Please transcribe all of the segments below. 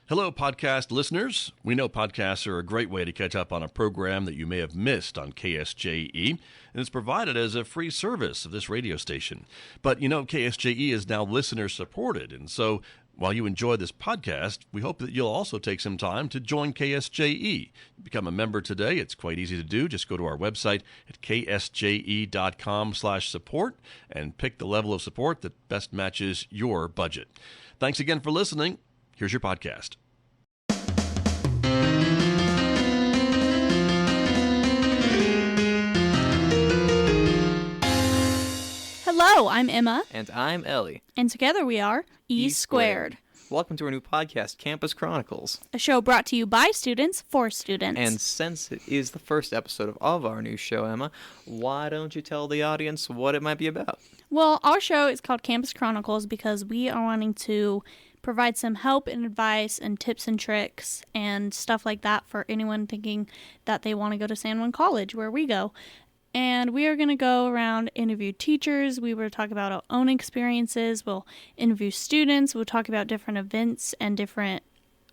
Hello, podcast listeners. We know podcasts are a great way to catch up on a program that you may have missed on KSJE, and it's provided as a free service of this radio station. But you know, KSJE is now listener supported, and so while you enjoy this podcast, we hope that you'll also take some time to join KSJE. Become a member today. It's quite easy to do. Just go to our website at ksje.com/support and pick the level of support that best matches your budget. Thanks again for listening. Here's your podcast. Hello, I'm Emma. And I'm Ellie. And together we are E Squared. Welcome to our new podcast, Campus Chronicles. A show brought to you by students for students. And since it is the first episode of our new show, Emma, why don't you tell the audience what it might be about? Well, our show is called Campus Chronicles because we are wanting to provide some help and advice and tips and tricks and stuff like that for anyone thinking that they want to go to San Juan College, where we go. And we are going to go around, interview teachers. We will talk about our own experiences. We'll interview students. We'll talk about different events and different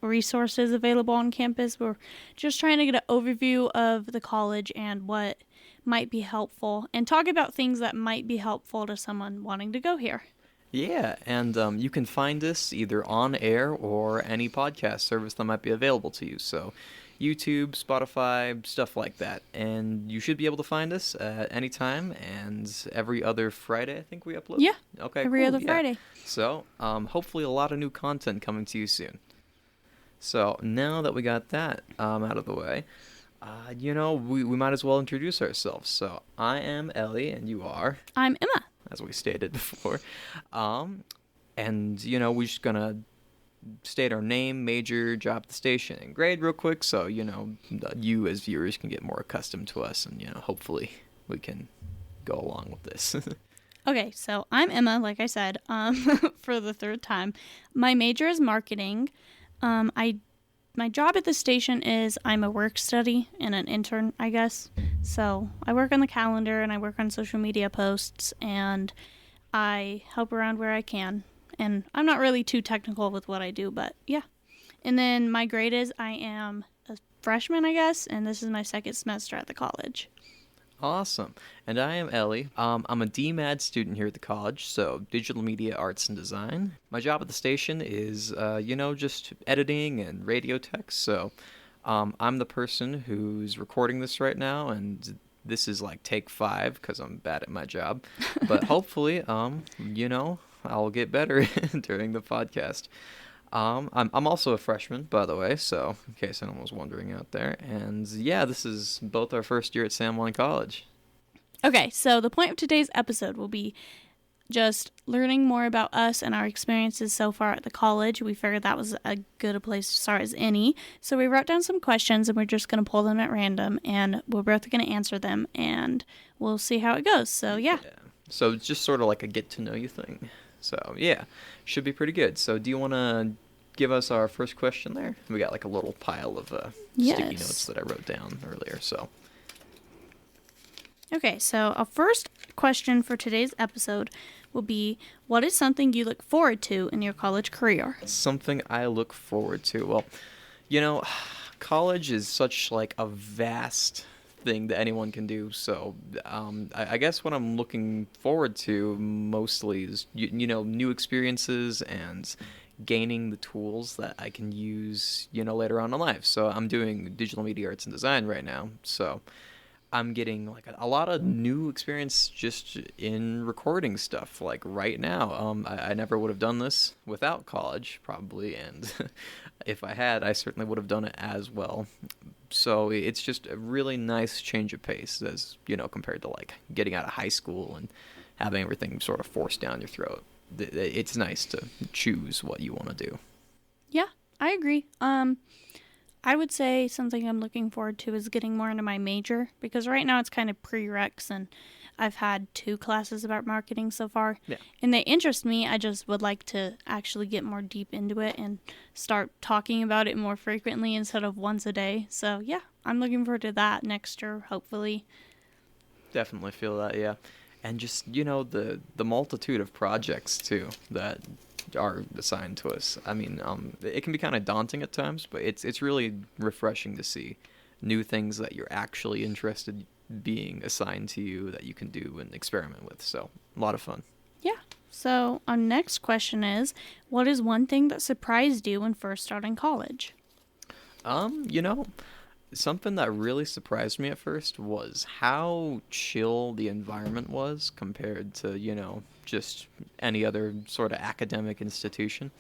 resources available on campus. We're just trying to get an overview of the college and what might be helpful and talk about things that might be helpful to someone wanting to go here. Yeah, and you can find us either on air or any podcast service that might be available to you. So YouTube, Spotify, stuff like that. And you should be able to find us at any time, and every other Friday, I think we upload? Yeah, okay, every other Friday. So hopefully a lot of new content coming to you soon. So now that we got that out of the way, we might as well introduce ourselves. So I am Ellie, and you are? I'm Emma. As we stated before. We're just going to state our name, major, job at the station, and grade real quick so, you as viewers can get more accustomed to us and, hopefully we can go along with this. Okay, so I'm Emma, like I said, for the third time. My major is marketing. My job at the station is I'm a work study and an intern, I guess. So I work on the calendar and I work on social media posts and I help around where I can. And I'm not really too technical with what I do, but yeah. And then my grade is I am a freshman, I guess, and this is my second semester at the college. Awesome. And I am Ellie. I'm a DMAD student here at the college, so Digital Media Arts and Design. My job at the station is, just editing and radio tech. So I'm the person who's recording this right now, and this is like take 5 because I'm bad at my job. But hopefully, I'll get better during the podcast. I'm also a freshman, by the way, so in case anyone was wondering out there. And yeah, this is both our first year at San Juan College. Okay, so the point of today's episode will be just learning more about us and our experiences so far at the college. We figured that was as good a place to start as any. So we wrote down some questions and we're just going to pull them at random and we're both going to answer them and we'll see how it goes. So yeah. So it's just sort of like a get to know you thing. So yeah, should be pretty good. So do you want to give us our first question there? We got like a little pile of sticky notes that I wrote down earlier. So okay, so our first question for today's episode will be, what is something you look forward to in your college career? Something I look forward to. Well, college is such like a vast thing that anyone can do. So I guess what I'm looking forward to mostly is, new experiences and gaining the tools that I can use, later on in life. So I'm doing digital media arts and design right now. So I'm getting like a lot of new experience just in recording stuff like right now. I never would have done this without college probably, and if I had, I certainly would have done it as well. So it's just a really nice change of pace as, compared to like getting out of high school and having everything sort of forced down your throat. It's nice to choose what you want to do. Yeah, I agree. I would say something I'm looking forward to is getting more into my major, because right now it's kind of prereqs and I've had 2 classes about marketing so far. Yeah. And they interest me. I just would like to actually get more deep into it and start talking about it more frequently instead of once a day. So yeah, I'm looking forward to that next year, hopefully. Definitely feel that, yeah. And just, the multitude of projects too that are assigned to us. I mean, it can be kind of daunting at times, but it's really refreshing to see new things that you're actually interested being assigned to you that you can do and experiment with. So a lot of fun. Yeah. So our next question is, what is one thing that surprised you when first starting college? You know, something that really surprised me at first was how chill the environment was compared to, just any other sort of academic institution.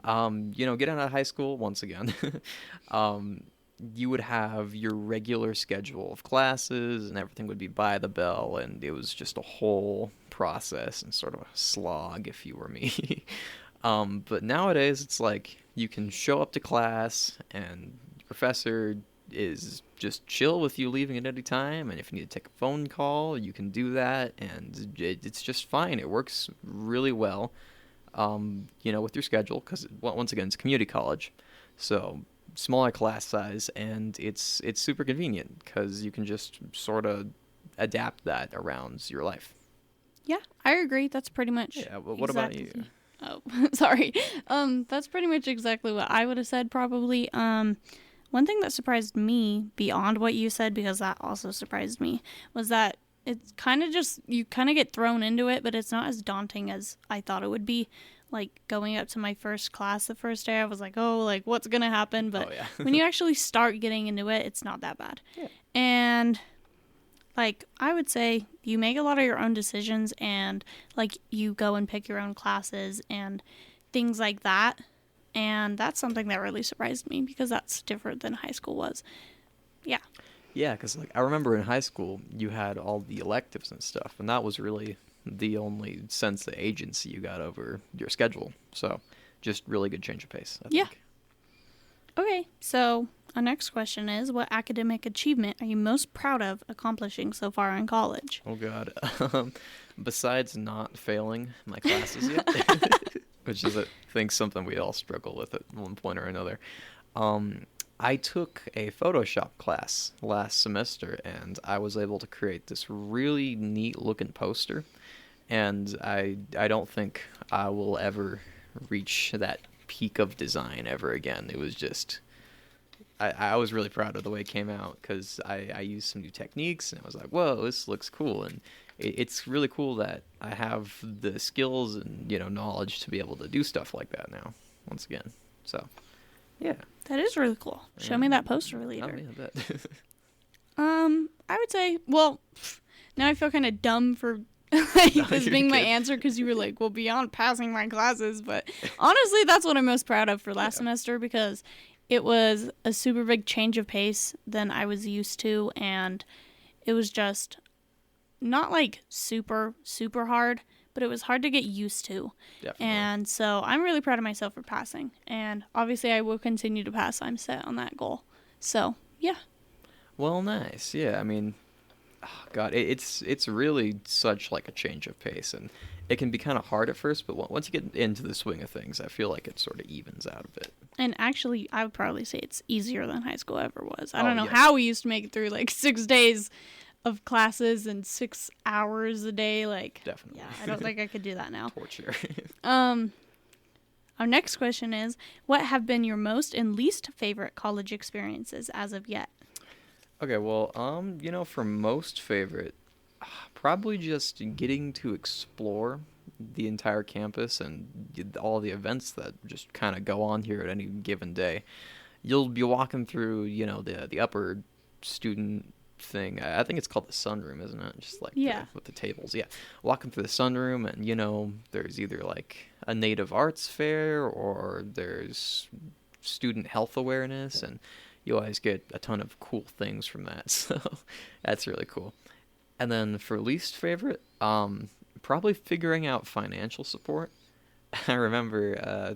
Getting out of high school, once again, you would have your regular schedule of classes and everything would be by the bell, and it was just a whole process and sort of a slog if you were me. But nowadays, it's like you can show up to class and the professor is just chill with you leaving at any time, and if you need to take a phone call, you can do that, and it's just fine. It works really well, with your schedule, because once again, it's community college, so smaller class size, and it's super convenient because you can just sort of adapt that around your life. Yeah, I agree. That's pretty much. Yeah. Well, what about you? Oh, sorry. That's pretty much exactly what I would have said probably. One thing that surprised me beyond what you said, because that also surprised me, was that it's kind of just, you kind of get thrown into it, but it's not as daunting as I thought it would be. Like, going up to my first class the first day, I was like, oh, like, what's going to happen? But when you actually start getting into it, it's not that bad. Yeah. And, like, I would say you make a lot of your own decisions, and, like, you go and pick your own classes and things like that. And that's something that really surprised me, because that's different than high school was. Yeah. Yeah, because I remember in high school, you had all the electives and stuff, and that was really the only sense of agency you got over your schedule. So just really good change of pace, I think. Okay, so our next question is, what academic achievement are you most proud of accomplishing so far in college? Oh, God. Besides not failing my classes yet, which is, I think, something we all struggle with at one point or another. I took a Photoshop class last semester, and I was able to create this really neat-looking poster, and I don't think I will ever reach that peak of design ever again. It was just... I was really proud of the way it came out, because I used some new techniques, and I was like, whoa, this looks cool, and it's really cool that I have the skills and, knowledge to be able to do stuff like that now, once again. So, yeah. That is really cool. Show me that poster later. Oh, yeah, I bet. I would say, well, now I feel kind of dumb for this being my answer, because you were like, well, beyond passing my classes, but honestly, that's what I'm most proud of for last semester, because it was a super big change of pace than I was used to, and it was just not like super, super hard, but it was hard to get used to. Definitely. And so I'm really proud of myself for passing, and obviously I will continue to pass. I'm set on that goal. So, yeah. Well, nice. Yeah, I mean, oh, God, it's really such like a change of pace, and it can be kind of hard at first, but once you get into the swing of things, I feel like it sort of evens out a bit. And actually, I would probably say it's easier than high school ever was. I don't know yeah. how we used to make it through like 6 days of classes and 6 hours a day. Like, Definitely. Yeah, I don't think I could do that now. Torture. Our next question is, what have been your most and least favorite college experiences as of yet? Okay, well, for most favorite, probably just getting to explore the entire campus and all the events that just kind of go on here at any given day. You'll be walking through, the upper student thing. I think it's called the sunroom, isn't it? Just like with the tables. Yeah. Walking through the sunroom, and, there's either like a native arts fair or there's student health awareness, and you always get a ton of cool things from that. So that's really cool. And then for least favorite, probably figuring out financial support. I remember,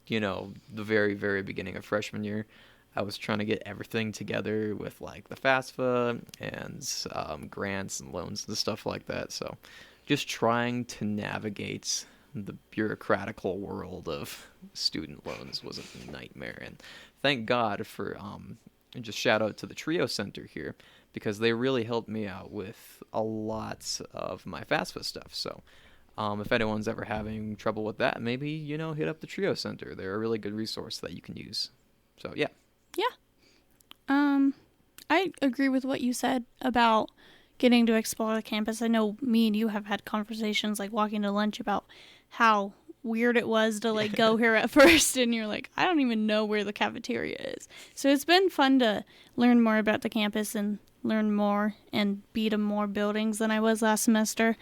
the very, very beginning of freshman year, I was trying to get everything together with like the FAFSA and grants and loans and stuff like that. So just trying to navigate the bureaucratical world of student loans was a nightmare. And thank God for, just shout out to the Trio Center here, because they really helped me out with a lot of my FAFSA stuff. So If anyone's ever having trouble with that, maybe, hit up the Trio Center. They're a really good resource that you can use. So, yeah. Yeah. I agree with what you said about getting to explore the campus. I know me and you have had conversations like walking to lunch about how weird it was to like go here at first, and you're like, I don't even know where the cafeteria is. So it's been fun to learn more about the campus and learn more and be to more buildings than I was last semester.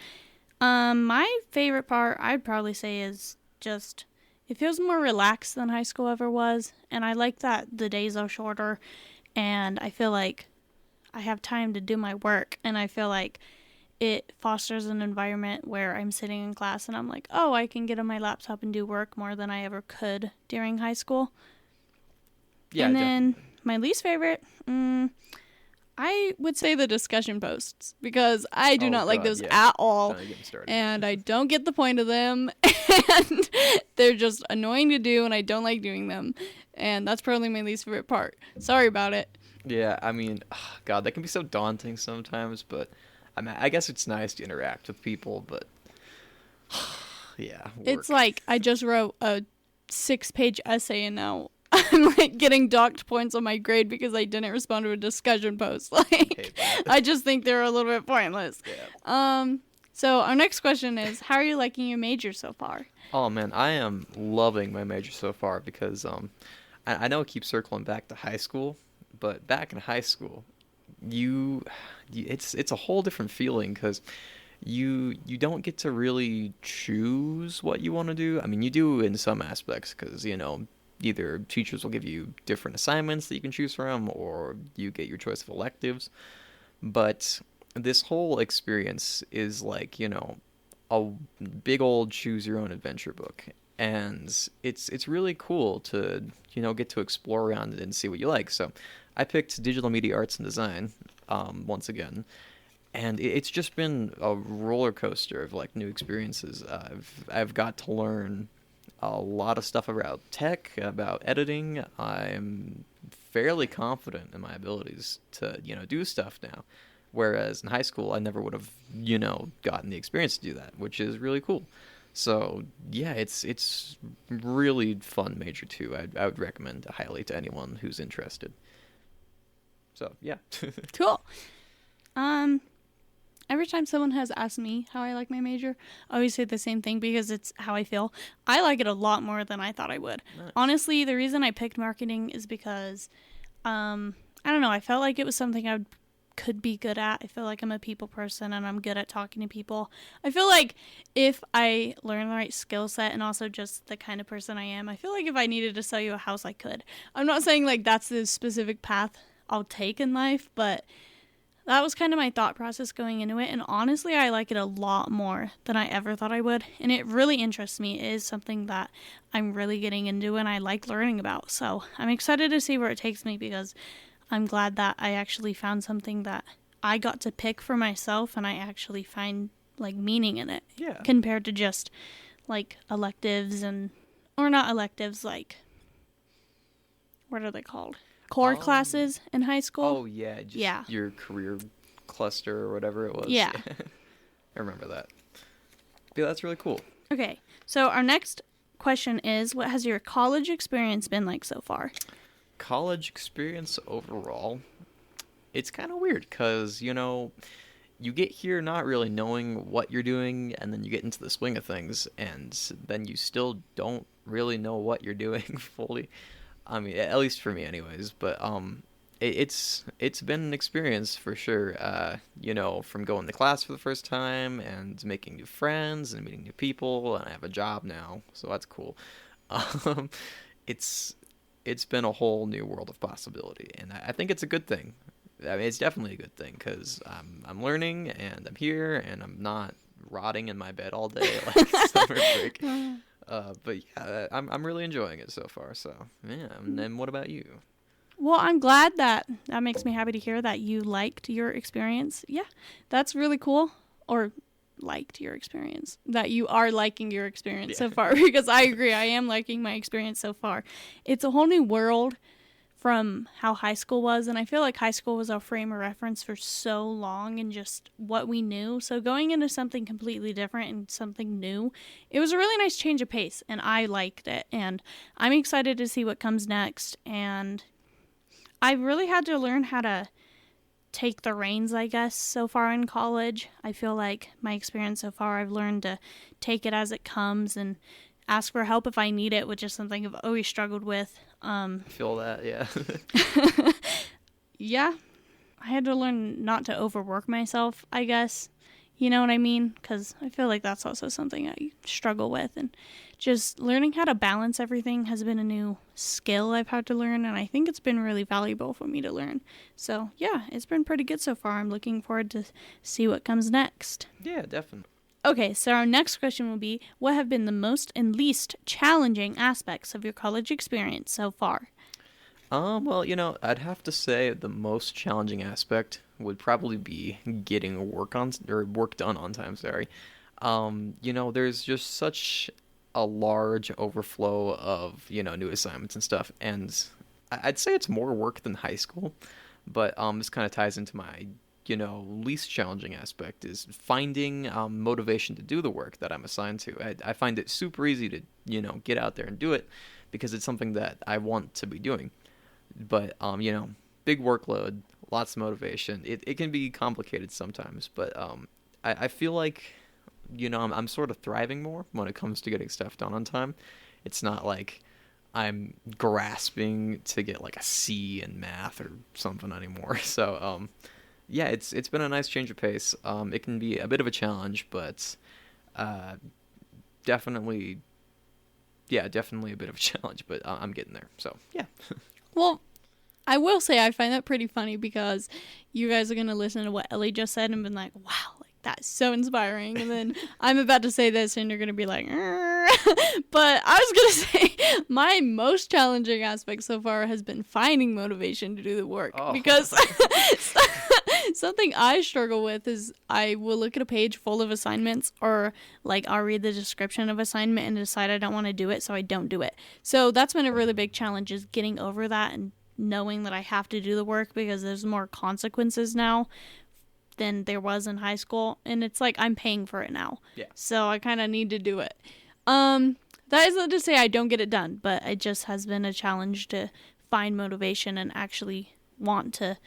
My favorite part I'd probably say is just it feels more relaxed than high school ever was, and I like that the days are shorter and I feel like I have time to do my work, and I feel like it fosters an environment where I'm sitting in class and I'm like, oh, I can get on my laptop and do work more than I ever could during high school. Yeah, and then definitely. my least favorite, I would say the discussion posts, because I do not like God, those yeah. at all, Don't get me started. and I don't get the point of them, and they're just annoying to do, and I don't like doing them, and that's probably my least favorite part. Sorry about it. Yeah, I mean, God, that can be so daunting sometimes, but I guess it's nice to interact with people, but yeah, work. It's like I just wrote a 6-page essay, and now I'm like getting docked points on my grade because I didn't respond to a discussion post. Like, hate that. I just think they're a little bit pointless. Yeah. So our next question is, how are you liking your major so far? Oh man, I am loving my major so far because I know it keeps circling back to high school, but back in high school, it's a whole different feeling because you don't get to really choose what you want to do. I mean, you do in some aspects because either teachers will give you different assignments that you can choose from, or you get your choice of electives. But this whole experience is like a big old choose your own adventure book, and it's really cool to get to explore around it and see what you like. So I picked digital media arts and design once again, and it's just been a roller coaster of like new experiences. I've got to learn a lot of stuff about tech, about editing. I'm fairly confident in my abilities to do stuff now, whereas in high school I never would have gotten the experience to do that, which is really cool. So yeah, it's really fun major too. I would recommend highly to anyone who's interested. So yeah. Cool. Every time someone has asked me how I like my major, I always say the same thing because it's how I feel. I like it a lot more than I thought I would. Nice. Honestly, the reason I picked marketing is because, I don't know, I felt like it was something I could be good at. I feel like I'm a people person and I'm good at talking to people. I feel like if I learn the right skill set and also just the kind of person I am, I feel like if I needed to sell you a house, I could. I'm not saying like that's the specific path I'll take in life, but that was kind of my thought process going into it, and honestly, I like it a lot more than I ever thought I would, and it really interests me. It is something that I'm really getting into and I like learning about, so I'm excited to see where it takes me because I'm glad that I actually found something that I got to pick for myself and I actually find, like, meaning in it. Yeah. Compared to just, like, electives or not electives, like, what are they called? Core classes in high school. Oh yeah, just your career cluster or whatever it was. Yeah. I remember that. Yeah, that's really cool. Okay, so our next question is, what has your college experience been like so far? College experience overall, it's kind of weird because, you get here not really knowing what you're doing, and then you get into the swing of things, and then you still don't really know what you're doing fully. I mean, at least for me anyways, but it's been an experience for sure, from going to class for the first time and making new friends and meeting new people, and I have a job now, so that's cool. It's been a whole new world of possibility, and I think it's a good thing. I mean, it's definitely a good thing because I'm learning and I'm here and I'm not rotting in my bed all day like summer break. But yeah, I'm really enjoying it so far. So yeah, and then what about you? Well, I'm glad that makes me happy to hear that you liked your experience. Yeah, that's really cool. Or liked your experience. That you are liking your experience so far, because I agree. I am liking my experience so far. It's a whole new world from how high school was. And I feel like high school was our frame of reference for so long and just what we knew. So going into something completely different and something new, it was a really nice change of pace, and I liked it. And I'm excited to see what comes next. And I really had to learn how to take the reins, I guess, so far in college. I feel like my experience so far, I've learned to take it as it comes and ask for help if I need it, which is something I've always struggled with. I feel that, yeah. Yeah, I had to learn not to overwork myself, I guess. You know what I mean? Because I feel like that's also something I struggle with. And just learning how to balance everything has been a new skill I've had to learn, and I think it's been really valuable for me to learn. So, yeah, it's been pretty good so far. I'm looking forward to see what comes next. Yeah, definitely. Okay, so our next question will be, what have been the most and least challenging aspects of your college experience so far? Well, I'd have to say the most challenging aspect would probably be getting work done on time, sorry. There's just such a large overflow of, new assignments and stuff, and I'd say it's more work than high school, but this kind of ties into my, least challenging aspect is finding motivation to do the work that I'm assigned to. I find it super easy to, get out there and do it because it's something that I want to be doing. But, big workload, lots of motivation. It can be complicated sometimes, but I feel like, I'm sort of thriving more when it comes to getting stuff done on time. It's not like I'm grasping to get like a C in math or something anymore. So, yeah, it's been a nice change of pace. It can be a bit of a challenge, but definitely a bit of a challenge, but I'm getting there. So, yeah. Well, I will say I find that pretty funny because you guys are going to listen to what Ellie just said and been like, wow, like that's so inspiring. And then I'm about to say this and you're going to be like, but I was going to say my most challenging aspect so far has been finding motivation to do the work because something I struggle with is I will look at a page full of assignments or like I'll read the description of assignment and decide I don't want to do it, so I don't do it. So that's been a really big challenge, is getting over that and knowing that I have to do the work because there's more consequences now than there was in high school, and it's like I'm paying for it now. Yeah. So I kind of need to do it. That isn't to say I don't get it done, but it just has been a challenge to find motivation and actually want to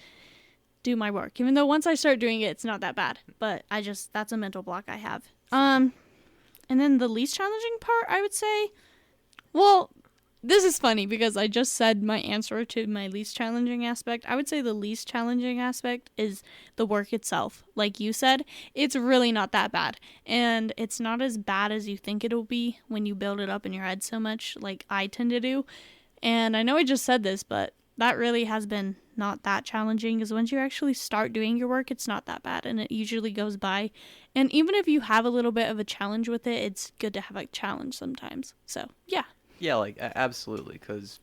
do my work. Even though once I start doing it, it's not that bad, but that's a mental block I have. And then the least challenging part, I would say, well, this is funny because I just said my answer to my least challenging aspect. I would say the least challenging aspect is the work itself. Like you said, it's really not that bad. And it's not as bad as you think it'll be when you build it up in your head so much, like I tend to do. And I know I just said this, but that really has been not that challenging, because once you actually start doing your work, it's not that bad and it usually goes by. And even if you have a little bit of a challenge with it, it's good to have a challenge sometimes. So, yeah. Yeah, like, absolutely, because,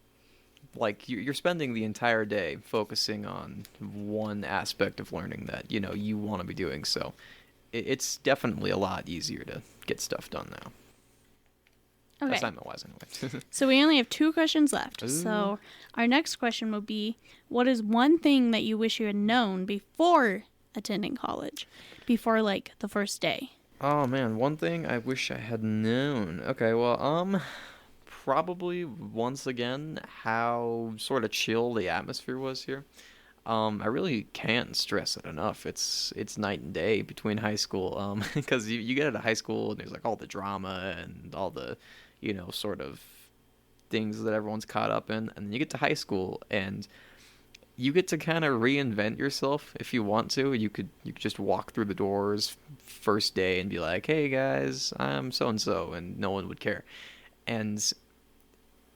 like, you're spending the entire day focusing on one aspect of learning that, you want to be doing, so it's definitely a lot easier to get stuff done now. Okay. Assignment-wise, anyway. So we only have 2 questions left. Ooh. So our next question will be, what is one thing that you wish you had known before attending college? Before, like, the first day? Oh, man, one thing I wish I had known. Okay, well, probably, once again, how sort of chill the atmosphere was here. I really can't stress it enough. It's night and day between high school, because you get into high school and there's like all the drama and all the, sort of things that everyone's caught up in, and then you get to high school and you get to kind of reinvent yourself if you want to. You could just walk through the doors first day and be like, "Hey guys, I'm so and so," and no one would care. And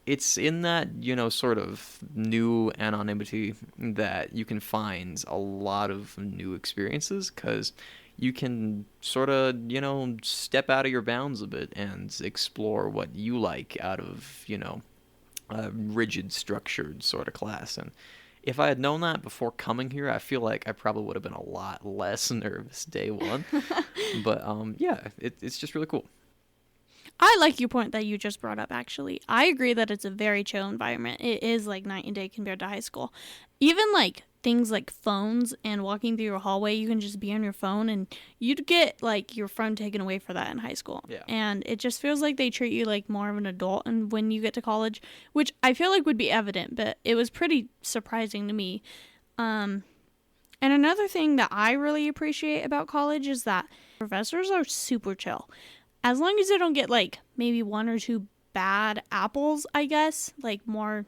it's in that, sort of new anonymity that you can find a lot of new experiences, because you can sort of, step out of your bounds a bit and explore what you like out of, a rigid, structured sort of class. And if I had known that before coming here, I feel like I probably would have been a lot less nervous day one. But, yeah, it's just really cool. I like your point that you just brought up, actually. I agree that it's a very chill environment. It is like night and day compared to high school. Even like things like phones and walking through your hallway, you can just be on your phone and you'd get like your phone taken away for that in high school. Yeah. And it just feels like they treat you like more of an adult and when you get to college, which I feel like would be evident, but it was pretty surprising to me. And another thing that I really appreciate about college is that professors are super chill. As long as you don't get like maybe one or two bad apples, I guess, like more.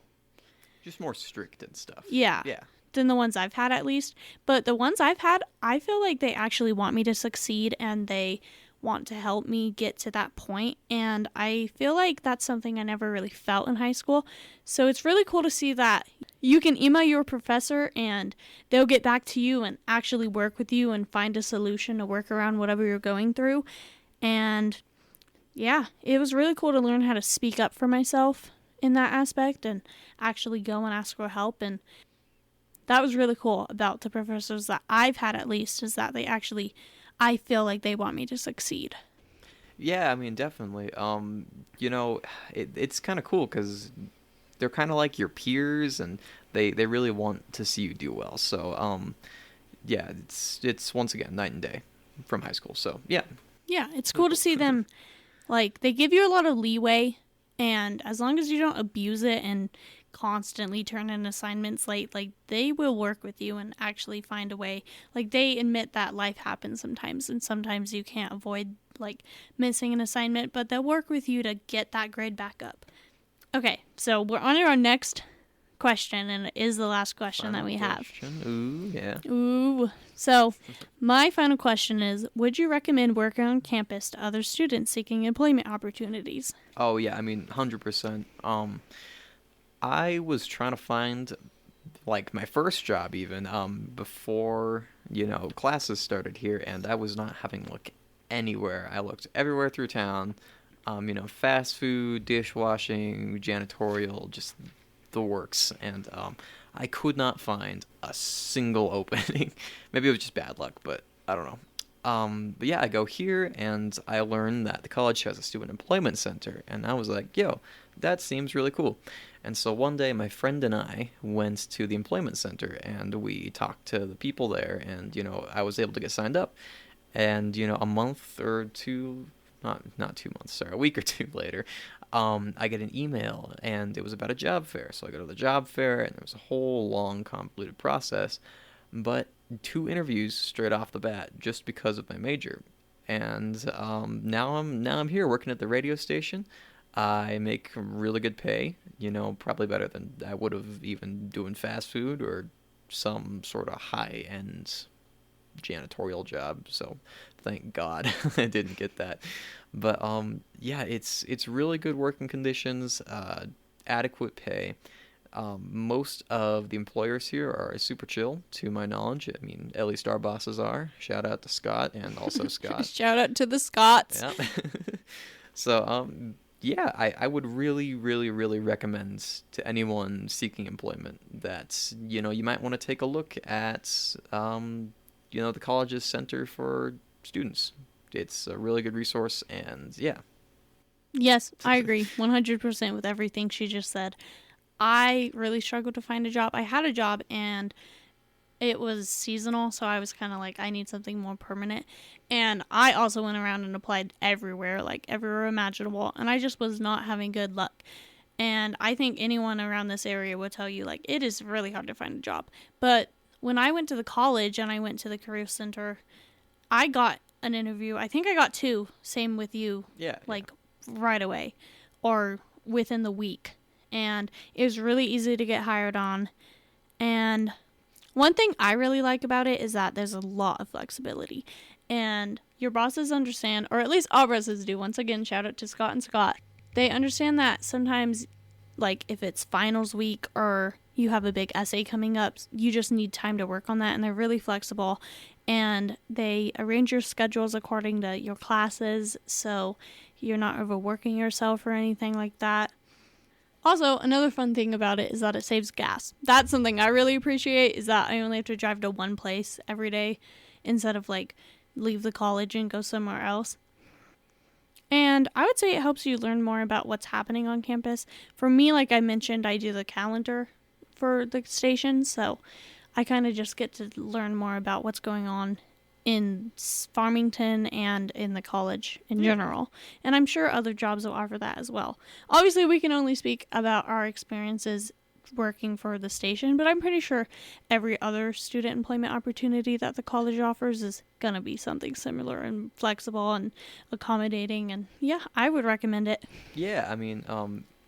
Just more strict and stuff. Yeah. Yeah. Than the ones I've had at least. But the ones I've had, I feel like they actually want me to succeed and they want to help me get to that point. And I feel like that's something I never really felt in high school. So it's really cool to see that you can email your professor and they'll get back to you and actually work with you and find a solution to work around whatever you're going through. And yeah, it was really cool to learn how to speak up for myself in that aspect and actually go and ask for help. And that was really cool about the professors that I've had, at least, is that they actually, I feel like they want me to succeed. Yeah, I mean, definitely. You know, it's kind of cool because they're kind of like your peers, and they really want to see you do well. So, yeah, it's once again night and day from high school. So, yeah. Yeah, it's cool to see them, like, they give you a lot of leeway, and as long as you don't abuse it and constantly turn in assignments late, like, they will work with you and actually find a way. Like, they admit that life happens sometimes, and sometimes you can't avoid, like, missing an assignment, but they'll work with you to get that grade back up. Okay, so we're on to our next question, and it is the last question that we have. Ooh, yeah. Ooh. So, my final question is, would you recommend working on campus to other students seeking employment opportunities? Oh, yeah, I mean, 100%. I was trying to find, like, my first job even, before, you know, classes started here, and I was not having luck anywhere. I looked everywhere through town, you know, fast food, dishwashing, janitorial, just the works, and I could not find a single opening. Maybe it was just bad luck, but I don't know. But yeah, I go here and I learned that the college has a student employment center, and I was like, yo, that seems really cool. And so one day my friend and I went to the employment center and we talked to the people there, and, you know, I was able to get signed up. And, you know, a month or two, not 2 months, sorry, a week or two later, I get an email, and it was about a job fair. So I go to the job fair, and there was a whole long, convoluted process, but 2 interviews straight off the bat just because of my major. And now I'm here working at the radio station. I make really good pay, you know, probably better than I would have even doing fast food or some sort of high-end janitorial job. So thank God I didn't get that. But yeah, it's really good working conditions, adequate pay. Most of the employers here are super chill, to my knowledge. I mean, at least our bosses are. Shout out to Scott and also Scott. Shout out to the Scots. Yeah. So yeah, I would really, really, really recommend to anyone seeking employment that, you know, you might want to take a look at, you know, the college's Center for Students. It's a really good resource, and yeah. Yes, I agree 100% with everything she just said. I really struggled to find a job. I had a job, and it was seasonal, so I was kind of like, I need something more permanent. And I also went around and applied everywhere, like everywhere imaginable, and I just was not having good luck. And I think anyone around this area would tell you, like, it is really hard to find a job. But when I went to the college and I went to the career center, I got an interview. I think I got 2, same with you. Yeah. Like, right away or within the week. And it was really easy to get hired on. And one thing I really like about it is that there's a lot of flexibility. And your bosses understand, or at least all bosses do. Once again, shout out to Scott and Scott. They understand that sometimes, like, if it's finals week or you have a big essay coming up, you just need time to work on that. And they're really flexible. And they arrange your schedules according to your classes, so you're not overworking yourself or anything like that. Also, another fun thing about it is that it saves gas. That's something I really appreciate, is that I only have to drive to one place every day instead of, like, leave the college and go somewhere else. And I would say it helps you learn more about what's happening on campus. For me, like I mentioned, I do the calendar for the station, so I kind of just get to learn more about what's going on in Farmington and in the college in general. And I'm sure other jobs will offer that as well. Obviously, we can only speak about our experiences working for the station, but I'm pretty sure every other student employment opportunity that the college offers is going to be something similar and flexible and accommodating. And yeah, I would recommend it. Yeah, I mean,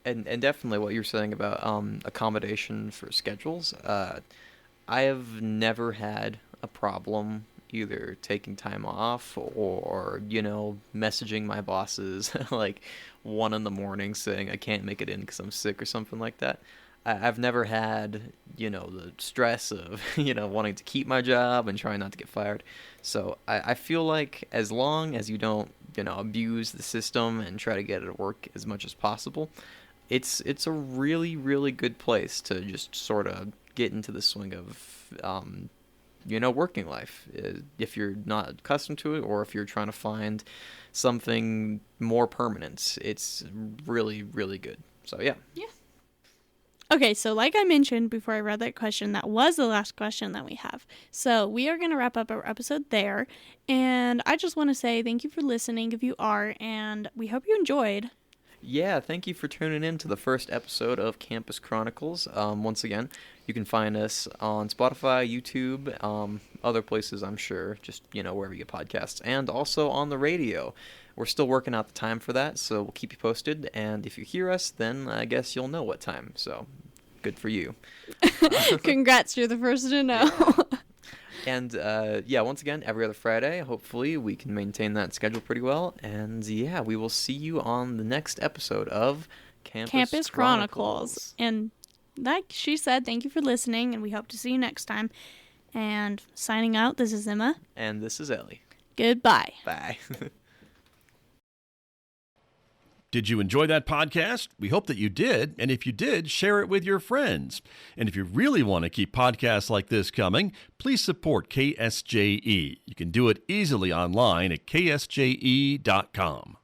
and definitely what you're saying about accommodation for schedules. I have never had a problem either taking time off or messaging my bosses like 1 a.m. saying I can't make it in because I'm sick or something like that. I've never had the stress of wanting to keep my job and trying not to get fired. So I feel like as long as you don't abuse the system and try to get it to work as much as possible, it's a really, really good place to just sort of get into the swing of working life, if you're not accustomed to it or if you're trying to find something more permanent. It's really, really good. So yeah. Okay, so like I mentioned before I read that question, that was the last question that we have. So we are going to wrap up our episode there. And I just want to say thank you for listening if you are, and we hope you enjoyed. Yeah, thank you for tuning in to the first episode of Campus Chronicles. Once again, you can find us on Spotify, YouTube, other places, I'm sure, just, wherever you get podcasts, and also on the radio. We're still working out the time for that, so we'll keep you posted. And if you hear us, then I guess you'll know what time. So good for you. Congrats, you're the first to know. And once again, every other Friday, hopefully we can maintain that schedule pretty well. And yeah, we will see you on the next episode of Campus Chronicles. And like she said, thank you for listening, and we hope to see you next time. And signing out, this is Emma. And this is Ellie. Goodbye. Bye. Did you enjoy that podcast? We hope that you did. And if you did, share it with your friends. And if you really want to keep podcasts like this coming, please support KSJE. You can do it easily online at ksje.com.